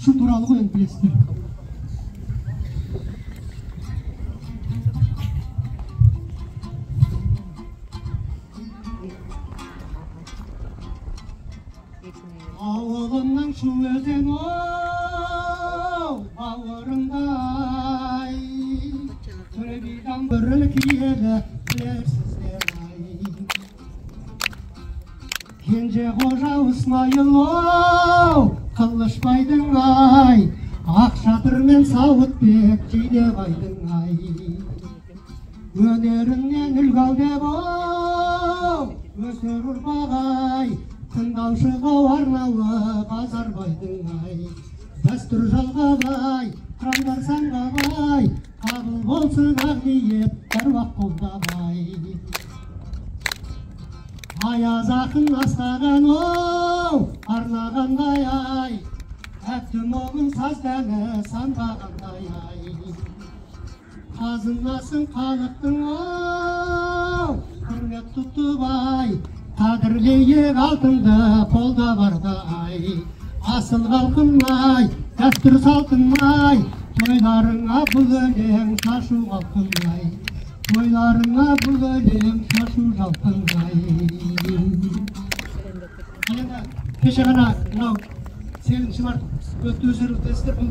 Şu туралы ғой енді білесіздер. Ауылымның шу өзен оу, бауырымдай, түрбейдан бүріл киеді білерсіздер ай. Кенже қожа Усмайыл оу, Қылышбайдың ай, Ақшатырмен Сауытбек Жидебайдың ай. Өнеріңнен үлгі ал деп оу, өсер ұрпақ ай, тыңдаушыға арнаулы Базарбайдың ай. Дәстүр жалғабай, қырандар саңғабай, қабыл болсын ақ ниет әруақ қолдабай. Аяз ақын астаған оу, арнағандай ай, әпті момын саздәні санбағандай ай. Қазынасын халықтың оу, құрмет тұтып ай, қадірлейік алтынды қолда барда ай. Асыл халқым ай, дәстүр салтым ай, тойларыңа бұл өлең шашу халқым ай. Тойларыңа бұл өлең шашу халқым ай. Енді кеше ғана мынау 8 март өтті, өздеріңіз білесіздер, бұл